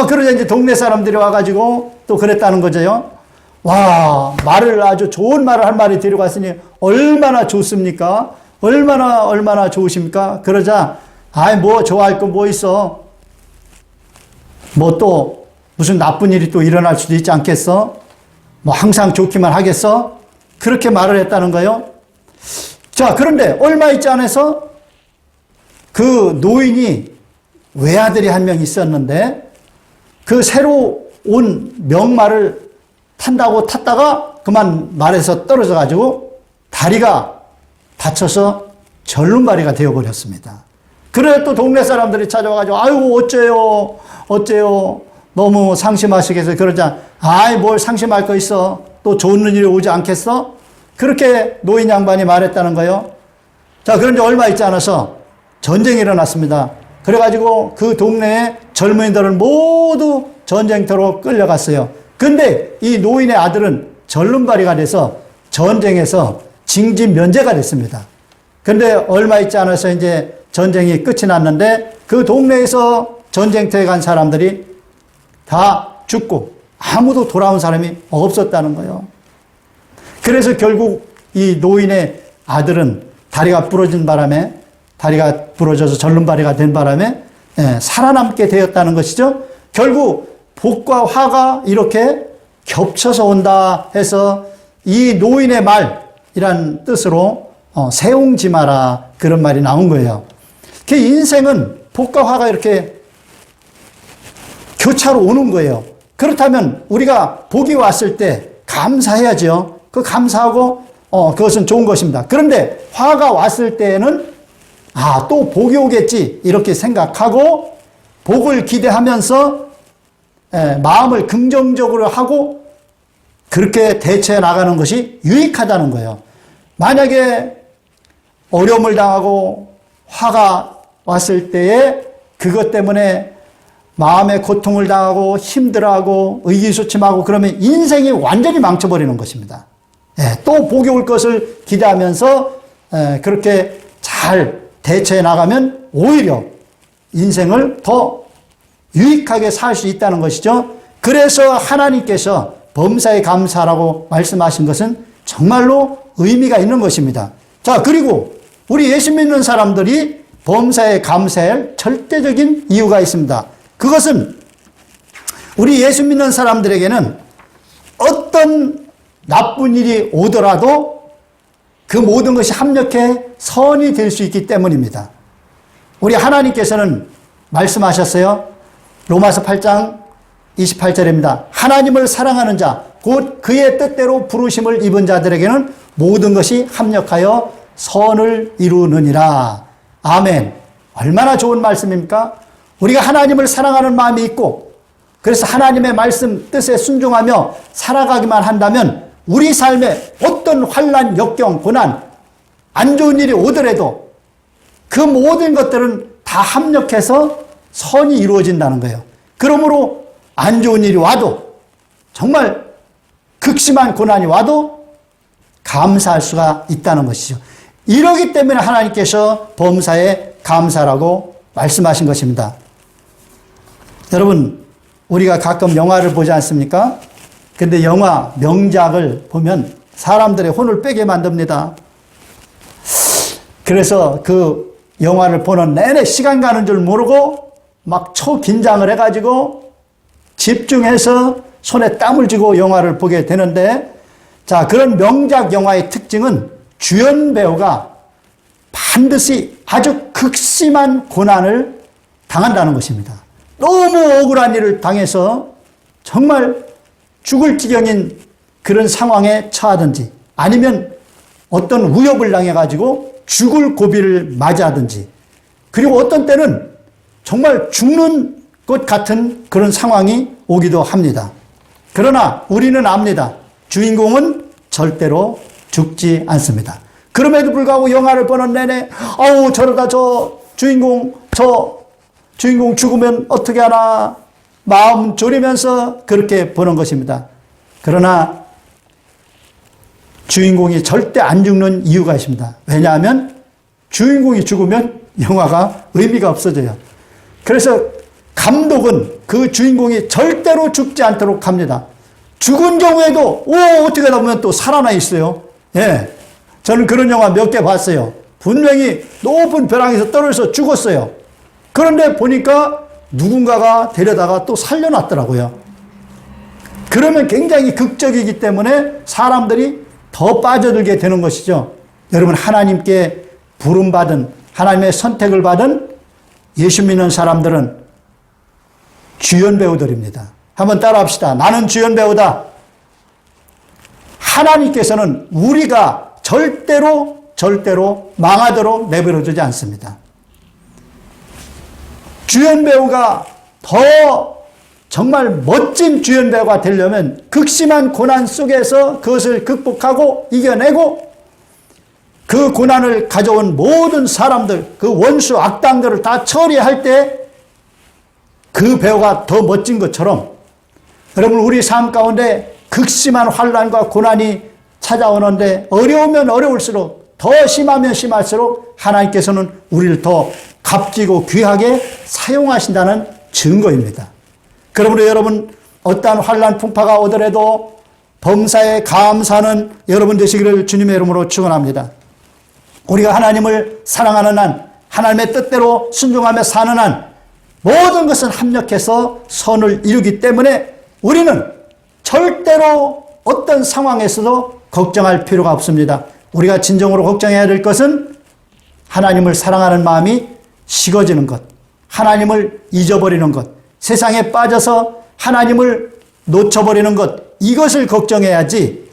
그러자 이제 동네 사람들이 와가지고 또 그랬다는 거죠. 와, 말을 아주 좋은 말을 한 마리 데리고 왔으니 얼마나 좋습니까? 얼마나 좋으십니까? 그러자, 뭐 좋아할 거 뭐 있어? 뭐 또 무슨 나쁜 일이 또 일어날 수도 있지 않겠어? 뭐 항상 좋기만 하겠어? 그렇게 말을 했다는 거예요. 자, 그런데 얼마 있지 않아서 그 노인이 외아들이 한 명 있었는데 그 새로 온 명말을 탄다고 탔다가 그만 말에서 떨어져가지고 다리가 다쳐서 절름발이가 되어버렸습니다. 그래 또 동네 사람들이 찾아와가지고 아이고 어째요 너무 상심하시겠어요. 그러자 뭘 상심할 거 있어. 또 좋은 일이 오지 않겠어? 그렇게 노인 양반이 말했다는 거예요. 자, 그런데 얼마 있지 않아서 전쟁이 일어났습니다. 그래가지고 그 동네의 젊은이들은 모두 전쟁터로 끌려갔어요. 근데 이 노인의 아들은 절름발이가 돼서 전쟁에서 징집 면제가 됐습니다. 근데 얼마 있지 않아서 이제 전쟁이 끝이 났는데 그 동네에서 전쟁터에 간 사람들이 다 죽고 아무도 돌아온 사람이 없었다는 거예요. 그래서 결국 이 노인의 아들은 다리가 부러진 바람에 다리가 부러져서 절름발이가 된 바람에 살아남게 되었다는 것이죠. 결국 복과 화가 이렇게 겹쳐서 온다 해서 이 노인의 말이란 뜻으로 세옹지마라 그런 말이 나온 거예요. 그 인생은 복과 화가 이렇게 교차로 오는 거예요. 그렇다면 우리가 복이 왔을 때 감사해야죠. 그 감사하고 그것은 좋은 것입니다. 그런데 화가 왔을 때에는 또 복이 오겠지 이렇게 생각하고 복을 기대하면서 마음을 긍정적으로 하고 그렇게 대처해 나가는 것이 유익하다는 거예요. 만약에 어려움을 당하고 화가 왔을 때에 그것 때문에 마음의 고통을 당하고 힘들어하고 의기소침하고 그러면 인생이 완전히 망쳐버리는 것입니다. 또 복이 올 것을 기대하면서 그렇게 잘 대처해 나가면 오히려 인생을 더 유익하게 살 수 있다는 것이죠. 그래서 하나님께서 범사에 감사하라고 말씀하신 것은 정말로 의미가 있는 것입니다. 자, 그리고 우리 예수 믿는 사람들이 범사에 감사할 절대적인 이유가 있습니다. 그것은 우리 예수 믿는 사람들에게는 어떤 나쁜 일이 오더라도 그 모든 것이 합력해 선이 될 수 있기 때문입니다. 우리 하나님께서는 말씀하셨어요. 로마서 8장 28절입니다. 하나님을 사랑하는 자, 곧 그의 뜻대로 부르심을 입은 자들에게는 모든 것이 합력하여 선을 이루느니라. 아멘. 얼마나 좋은 말씀입니까? 우리가 하나님을 사랑하는 마음이 있고 그래서 하나님의 말씀 뜻에 순종하며 살아가기만 한다면 우리 삶에 어떤 환난, 역경, 고난, 안 좋은 일이 오더라도 그 모든 것들은 다 합력해서 선이 이루어진다는 거예요. 그러므로 안 좋은 일이 와도 정말 극심한 고난이 와도 감사할 수가 있다는 것이죠. 이러기 때문에 하나님께서 범사에 감사라고 말씀하신 것입니다. 여러분, 우리가 가끔 영화를 보지 않습니까? 근데 영화 명작을 보면 사람들의 혼을 빼게 만듭니다. 그래서 그 영화를 보는 내내 시간 가는 줄 모르고 막 초긴장을 해가지고 집중해서 손에 땀을 쥐고 영화를 보게 되는데, 자, 그런 명작 영화의 특징은 주연 배우가 반드시 아주 극심한 고난을 당한다는 것입니다. 너무 억울한 일을 당해서 정말 죽을 지경인 그런 상황에 처하든지 아니면 어떤 위협을 당해가지고 죽을 고비를 맞이하든지, 그리고 어떤 때는 정말 죽는 것 같은 그런 상황이 오기도 합니다. 그러나 우리는 압니다. 주인공은 절대로 죽지 않습니다. 그럼에도 불구하고 영화를 보는 내내 아우 저러다 저 주인공 죽으면 어떻게 하나 마음 졸이면서 그렇게 보는 것입니다. 그러나 주인공이 절대 안 죽는 이유가 있습니다. 왜냐하면 주인공이 죽으면 영화가 의미가 없어져요. 그래서 감독은 그 주인공이 절대로 죽지 않도록 합니다. 죽은 경우에도 어떻게 하다 보면 또 살아나 있어요. 저는 그런 영화 몇 개 봤어요. 분명히 높은 벼랑에서 떨어져서 죽었어요. 그런데 보니까 누군가가 데려다가 또 살려놨더라고요. 그러면 굉장히 극적이기 때문에 사람들이 더 빠져들게 되는 것이죠. 여러분, 하나님께 부름받은, 하나님의 선택을 받은 예수 믿는 사람들은 주연 배우들입니다. 한번 따라 합시다. 나는 주연 배우다. 하나님께서는 우리가 절대로 망하도록 내버려두지 않습니다. 주연 배우가 더 정말 멋진 주연 배우가 되려면 극심한 고난 속에서 그것을 극복하고 이겨내고 그 고난을 가져온 모든 사람들, 그 원수 악당들을 다 처리할 때 그 배우가 더 멋진 것처럼, 여러분, 우리 삶 가운데 극심한 환난과 고난이 찾아오는데 어려우면 어려울수록, 더 심하면 심할수록 하나님께서는 우리를 더 값지고 귀하게 사용하신다는 증거입니다. 그러므로 여러분, 어떠한 환난 풍파가 오더라도 범사에 감사하는 여러분 되시기를 주님의 이름으로 축원합니다. 우리가 하나님을 사랑하는 한, 하나님의 뜻대로 순종하며 사는 한 모든 것은 합력해서 선을 이루기 때문에 우리는 절대로 어떤 상황에서도 걱정할 필요가 없습니다. 우리가 진정으로 걱정해야 될 것은 하나님을 사랑하는 마음이 식어지는 것, 하나님을 잊어버리는 것, 세상에 빠져서 하나님을 놓쳐버리는 것, 이것을 걱정해야지.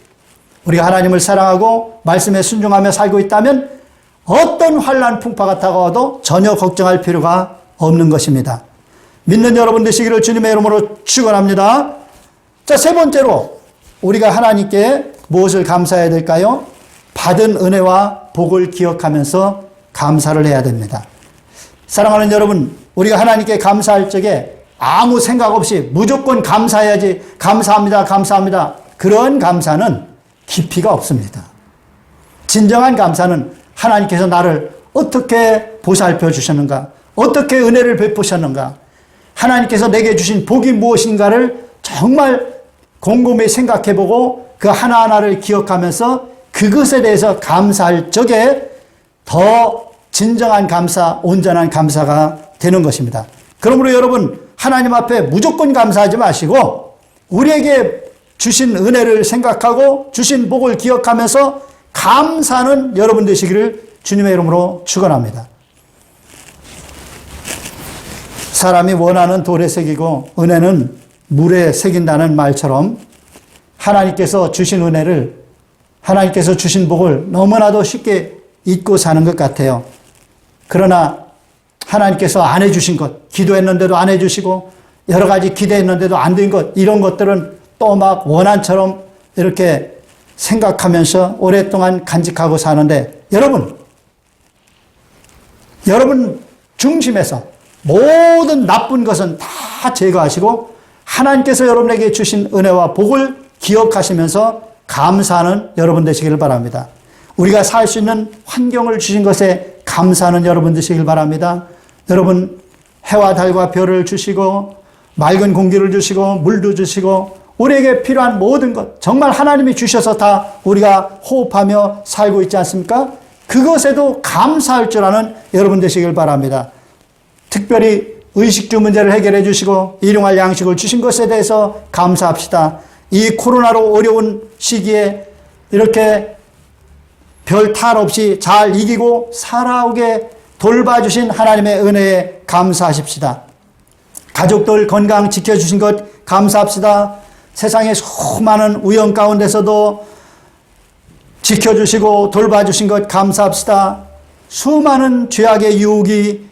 우리가 하나님을 사랑하고 말씀에 순종하며 살고 있다면 어떤 환난 풍파가 다가와도 전혀 걱정할 필요가 없는 것입니다. 믿는 여러분 되시기를 주님의 이름으로 축원합니다. 자, 세 번째로 우리가 하나님께 무엇을 감사해야 될까요? 받은 은혜와 복을 기억하면서 감사를 해야 됩니다. 사랑하는 여러분, 우리가 하나님께 감사할 적에 아무 생각 없이 무조건 감사해야지, 감사합니다, 감사합니다. 그런 감사는 깊이가 없습니다. 진정한 감사는 하나님께서 나를 어떻게 보살펴 주셨는가, 어떻게 은혜를 베푸셨는가, 하나님께서 내게 주신 복이 무엇인가를 정말 곰곰이 생각해보고 그 하나하나를 기억하면서 그것에 대해서 감사할 적에 더 진정한 감사, 온전한 감사가 되는 것입니다. 그러므로 여러분, 하나님 앞에 무조건 감사하지 마시고 우리에게 주신 은혜를 생각하고 주신 복을 기억하면서 감사하는 여러분 되시기를 주님의 이름으로 축원합니다. 사람이 원하는 돌에 새기고 은혜는 물에 새긴다는 말처럼 하나님께서 주신 은혜를, 하나님께서 주신 복을 너무나도 쉽게 잊고 사는 것 같아요. 그러나 하나님께서 안 해주신 것, 기도했는데도 안 해주시고 여러 가지 기대했는데도 안 된 것, 이런 것들은 또 막 원한처럼 이렇게 생각하면서 오랫동안 간직하고 사는데, 여러분 중심에서 모든 나쁜 것은 다 제거하시고 하나님께서 여러분에게 주신 은혜와 복을 기억하시면서 감사하는 여러분 되시길 바랍니다. 우리가 살 수 있는 환경을 주신 것에 감사하는 여러분 되시길 바랍니다. 여러분, 해와 달과 별을 주시고 맑은 공기를 주시고 물도 주시고 우리에게 필요한 모든 것, 정말 하나님이 주셔서 다 우리가 호흡하며 살고 있지 않습니까? 그것에도 감사할 줄 아는 여러분 되시길 바랍니다. 특별히 의식주 문제를 해결해 주시고 일용할 양식을 주신 것에 대해서 감사합시다. 이 코로나로 어려운 시기에 이렇게 별 탈 없이 잘 이기고 살아오게 돌봐주신 하나님의 은혜에 감사하십시다. 가족들 건강 지켜주신 것 감사합시다. 세상의 수많은 위험 가운데서도 지켜주시고 돌봐주신 것 감사합시다. 수많은 죄악의 유혹이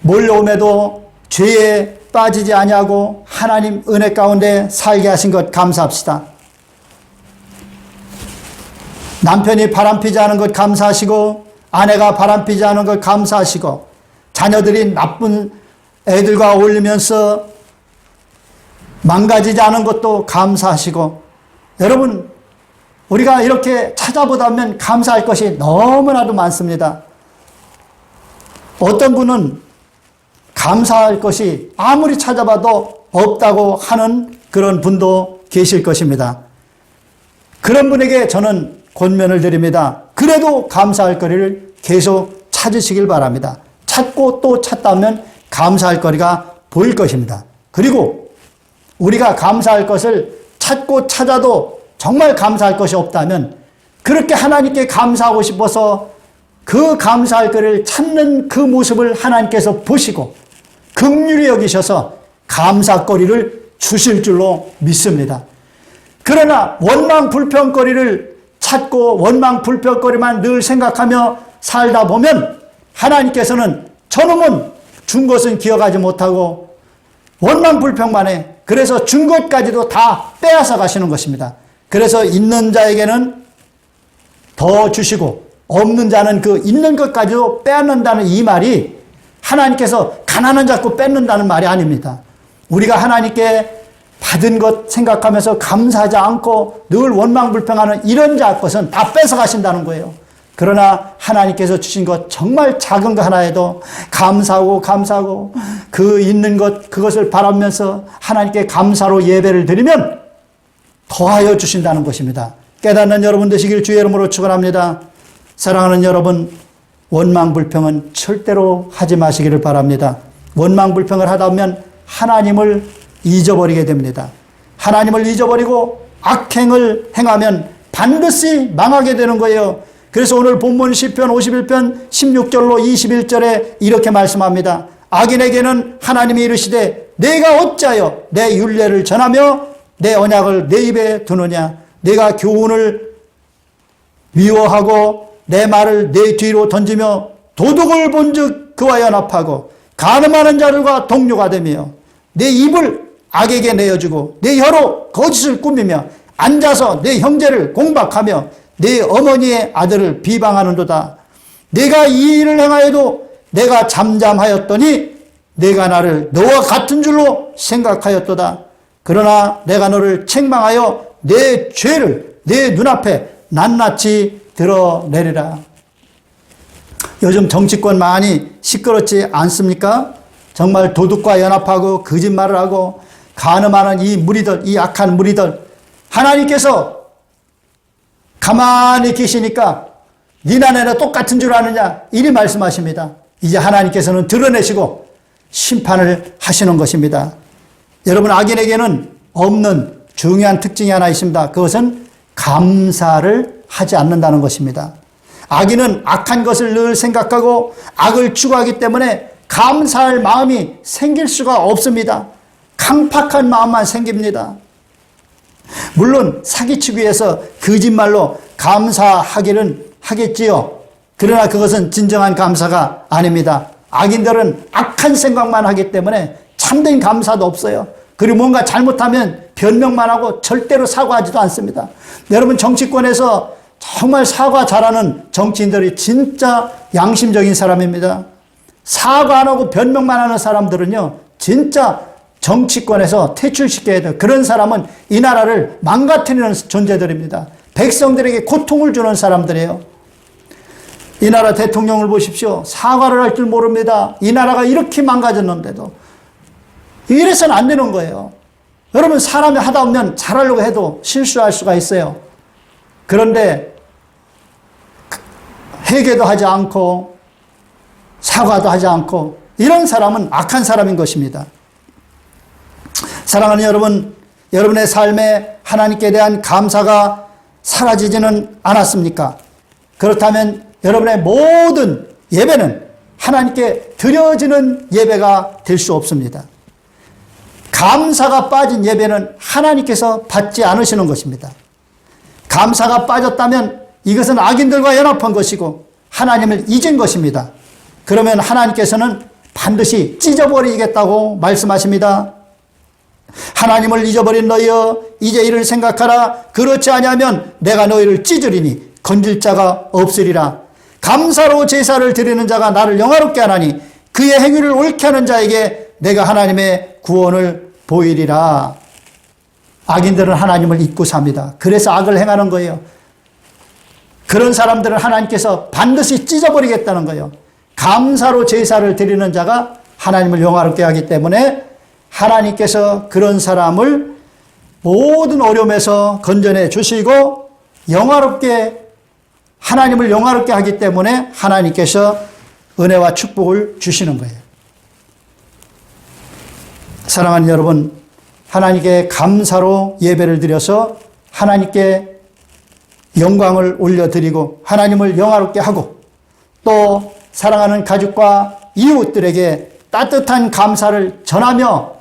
몰려옴에도 죄에 빠지지 아니하고 하나님 은혜 가운데 살게 하신 것 감사합시다. 남편이 바람피지 않은 것 감사하시고 아내가 바람피지 않은 것 감사하시고 자녀들이 나쁜 애들과 어울리면서 망가지지 않은 것도 감사하시고, 여러분, 우리가 이렇게 찾아보다 보면 감사할 것이 너무나도 많습니다. 어떤 분은 감사할 것이 아무리 찾아봐도 없다고 하는 그런 분도 계실 것입니다. 그런 분에게 저는 권면을 드립니다. 그래도 감사할 거리를 계속 찾으시길 바랍니다. 찾고 또 찾다 보면 감사할 거리가 보일 것입니다. 그리고 우리가 감사할 것을 찾고 찾아도 정말 감사할 것이 없다면 그렇게 하나님께 감사하고 싶어서 그 감사할 거리를 찾는 그 모습을 하나님께서 보시고 긍휼히 여기셔서 감사거리를 주실 줄로 믿습니다. 그러나 원망 불평거리를 찾고 원망 불평거리만 늘 생각하며 살다 보면 하나님께서는 저놈은 준 것은 기억하지 못하고 원망 불평만 해. 그래서 준 것까지도 다 빼앗아 가시는 것입니다. 그래서 있는 자에게는 더 주시고 없는 자는 그 있는 것까지도 빼앗는다는 이 말이 하나님께서 가난한 자꾸 뺏는다는 말이 아닙니다. 우리가 하나님께 받은 것 생각하면서 감사하지 않고 늘 원망불평하는 이런 자 것은 다 뺏어 가신다는 거예요. 그러나 하나님께서 주신 것 정말 작은 거 하나에도 감사하고 그 있는 것 그것을 바라면서 하나님께 감사로 예배를 드리면 더하여 주신다는 것입니다. 깨닫는 여러분 되시길 주의 이름으로 축원합니다. 사랑하는 여러분, 원망불평은 절대로 하지 마시기를 바랍니다. 원망불평을 하다 보면 하나님을 잊어버리게 됩니다. 하나님을 잊어버리고 악행을 행하면 반드시 망하게 되는 거예요. 그래서 오늘 본문 시편 51편 16절로 21절에 이렇게 말씀합니다. 악인에게는 하나님이 이르시되 내가 어찌하여 내 율례를 전하며 내 언약을 내 입에 두느냐. 내가 교훈을 미워하고 내 말을 내 뒤로 던지며 도둑을 본즉 그와 연합하고 간음하는 자들과 동료가 되며 내 입을 악에게 내어주고 내 혀로 거짓을 꾸미며 앉아서 내 형제를 공박하며 내 어머니의 아들을 비방하는도다. 내가 이 일을 행하여도 내가 잠잠하였더니 내가 나를 너와 같은 줄로 생각하였도다. 그러나 내가 너를 책망하여 내 죄를 내 눈앞에 낱낱이 드러내리라. 요즘 정치권 많이 시끄럽지 않습니까? 정말 도둑과 연합하고 거짓말을 하고 간음하는 이 무리들, 이 악한 무리들, 하나님께서 가만히 계시니까 니나 내나 똑같은 줄 아느냐 이리 말씀하십니다. 이제 하나님께서는 드러내시고 심판을 하시는 것입니다. 여러분, 악인에게는 없는 중요한 특징이 하나 있습니다. 그것은 감사를 하지 않는다는 것입니다. 악인은 악한 것을 늘 생각하고 악을 추구하기 때문에 감사할 마음이 생길 수가 없습니다. 강팍한 마음만 생깁니다. 물론 사기치기 위해서 거짓말로 감사하기는 하겠지요. 그러나 그것은 진정한 감사가 아닙니다. 악인들은 악한 생각만 하기 때문에 참된 감사도 없어요. 그리고 뭔가 잘못하면 변명만 하고 절대로 사과하지도 않습니다. 여러분, 정치권에서 정말 사과 잘하는 정치인들이 진짜 양심적인 사람입니다. 사과 안 하고 변명만 하는 사람들은요, 진짜 정치권에서 퇴출시켜야 돼요. 그런 사람은 이 나라를 망가뜨리는 존재들입니다. 백성들에게 고통을 주는 사람들이에요. 이 나라 대통령을 보십시오. 사과를 할 줄 모릅니다. 이 나라가 이렇게 망가졌는데도. 이래서는 안 되는 거예요. 여러분, 사람이 하다 보면 잘하려고 해도 실수할 수가 있어요. 그런데 회개도 하지 않고 사과도 하지 않고 이런 사람은 악한 사람인 것입니다. 사랑하는 여러분, 여러분의 삶에 하나님께 대한 감사가 사라지지는 않았습니까? 그렇다면 여러분의 모든 예배는 하나님께 드려지는 예배가 될 수 없습니다. 감사가 빠진 예배는 하나님께서 받지 않으시는 것입니다. 감사가 빠졌다면 이것은 악인들과 연합한 것이고 하나님을 잊은 것입니다. 그러면 하나님께서는 반드시 찢어버리겠다고 말씀하십니다. 하나님을 잊어버린 너희여, 이제 이를 생각하라. 그렇지 아니하면 내가 너희를 찢으리니 건질 자가 없으리라. 감사로 제사를 드리는 자가 나를 영화롭게 하나니 그의 행위를 옳게 하는 자에게 내가 하나님의 구원을 보이리라. 악인들은 하나님을 잊고 삽니다. 그래서 악을 행하는 거예요. 그런 사람들은 하나님께서 반드시 찢어버리겠다는 거예요. 감사로 제사를 드리는 자가 하나님을 영화롭게 하기 때문에 하나님께서 그런 사람을 모든 어려움에서 건져내 주시고 하나님을 영화롭게 하기 때문에 하나님께서 은혜와 축복을 주시는 거예요. 사랑하는 여러분, 하나님께 감사로 예배를 드려서 하나님께 영광을 올려드리고 하나님을 영화롭게 하고 또 사랑하는 가족과 이웃들에게 따뜻한 감사를 전하며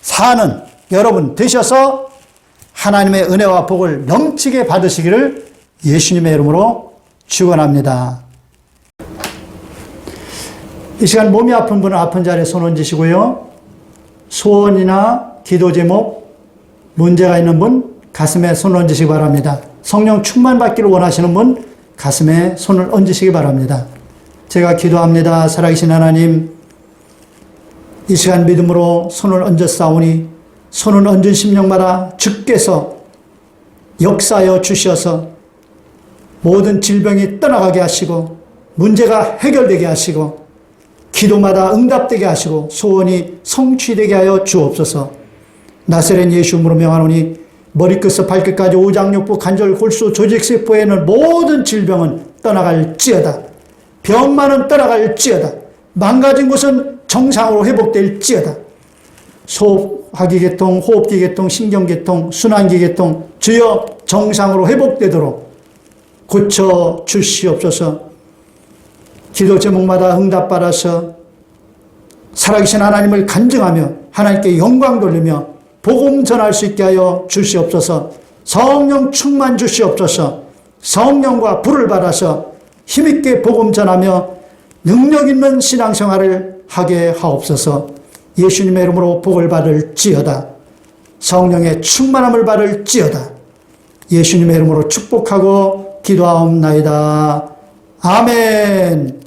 사는 여러분 되셔서 하나님의 은혜와 복을 넘치게 받으시기를 예수님의 이름으로 축원합니다. 이 시간 몸이 아픈 분은 아픈 자리에 손 얹으시고요. 소원이나 기도 제목, 문제가 있는 분 가슴에 손을 얹으시기 바랍니다. 성령 충만 받기를 원하시는 분 가슴에 손을 얹으시기 바랍니다. 제가 기도합니다. 살아계신 하나님, 이 시간 믿음으로 손을 얹었사오니 손을 얹은 심령마다 주께서 역사하여 주셔서 모든 질병이 떠나가게 하시고 문제가 해결되게 하시고 기도마다 응답되게 하시고 소원이 성취되게 하여 주옵소서. 나사렛 예수 이름으로 명하노니 머리끝에서 발끝까지 오장육부 관절 골수 조직세포에 있는 모든 질병은 떠나갈지어다. 병만은 떠나갈지어다. 망가진 곳은 정상으로 회복될지어다. 소화기계통, 호흡기계통, 신경계통, 순환기계통 주여 정상으로 회복되도록 고쳐 주시옵소서. 기도 제목마다 응답받아서 살아계신 하나님을 간증하며 하나님께 영광 돌리며 복음 전할 수 있게 하여 주시옵소서. 성령 충만 주시옵소서. 성령과 불을 받아서 힘있게 복음 전하며 능력 있는 신앙생활을 하게 하옵소서. 예수님의 이름으로 복을 받을지어다. 성령의 충만함을 받을지어다. 예수님의 이름으로 축복하고 기도하옵나이다. 아멘.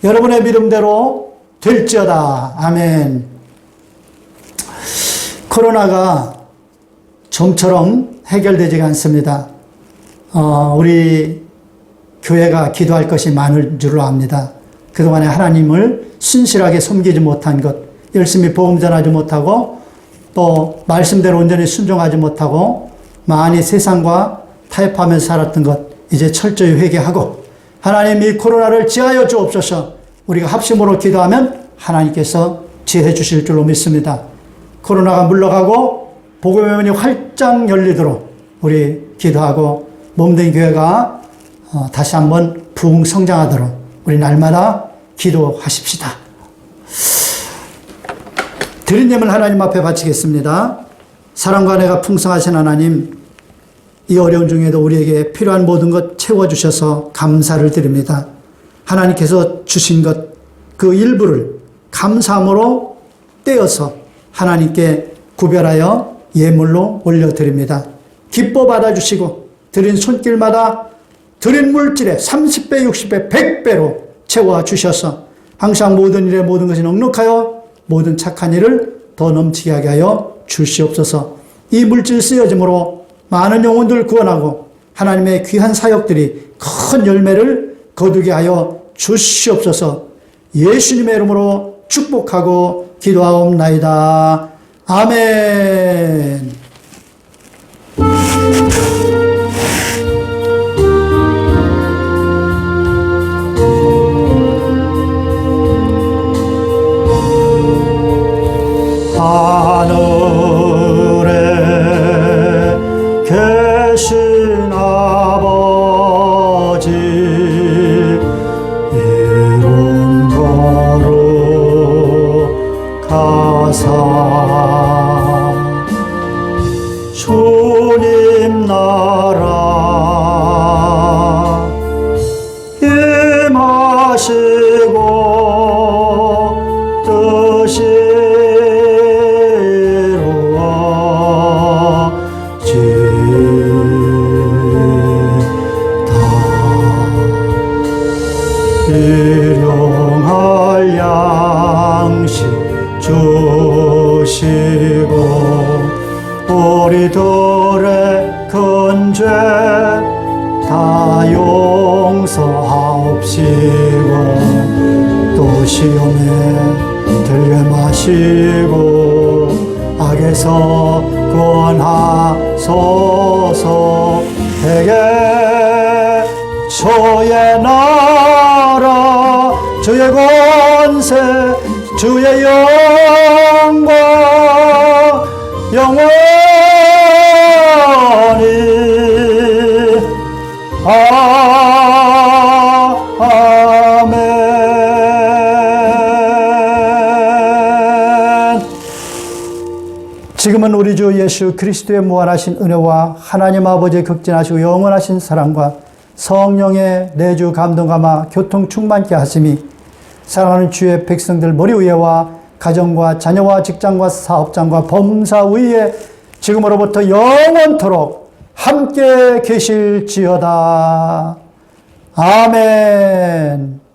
여러분의 믿음대로 될지어다. 아멘. 코로나가 좀처럼 해결되지가 않습니다. 우리 교회가 기도할 것이 많을 줄로 압니다. 그동안에 하나님을 신실하게 섬기지 못한 것, 열심히 복음 전하지 못하고 또 말씀대로 온전히 순종하지 못하고 많이 세상과 타협하면서 살았던 것 이제 철저히 회개하고 하나님 이 코로나를 지하여 주옵소서. 우리가 합심으로 기도하면 하나님께서 지혜해 주실 줄로 믿습니다. 코로나가 물러가고 복음의 문이 활짝 열리도록 우리 기도하고 몸된 교회가 다시 한번 부흥 성장하도록 우리 날마다 기도하십시다. 드린 예물 하나님 앞에 바치겠습니다. 사랑과 은혜가 풍성하신 하나님, 이 어려운 중에도 우리에게 필요한 모든 것 채워주셔서 감사를 드립니다. 하나님께서 주신 것 그 일부를 감사함으로 떼어서 하나님께 구별하여 예물로 올려드립니다. 기뻐 받아주시고 드린 손길마다 드린 물질에 30배, 60배, 100배로 채워주셔서 항상 모든 일에 모든 것이 넉넉하여 모든 착한 일을 더 넘치게 하게 하여 주시옵소서. 이 물질 쓰여짐으로 많은 영혼들 구원하고 하나님의 귀한 사역들이 큰 열매를 거두게 하여 주시옵소서. 예수님의 이름으로 축복하고 기도하옵나이다. 아멘. 하늘에 계신 아버지 이름 거룩하사 주님 나라 임하시고 뜻이 일용할 양식 주시고 우리들의 큰 죄 다 용서하옵시고 또 시험에 들게 마시고 악에서 구원하소서. 대개 주의 나라 주의 권세 주의 영광 영원히 아멘. 지금은 우리 주 예수 그리스도의 무한하신 은혜와 하나님 아버지의 극진하시고 영원하신 사랑과 성령의 내주 감동감화 교통 충만케 하심이 사랑하는 주의 백성들 머리 위에와 가정과 자녀와 직장과 사업장과 범사 위에 지금으로부터 영원토록 함께 계실지어다. 아멘.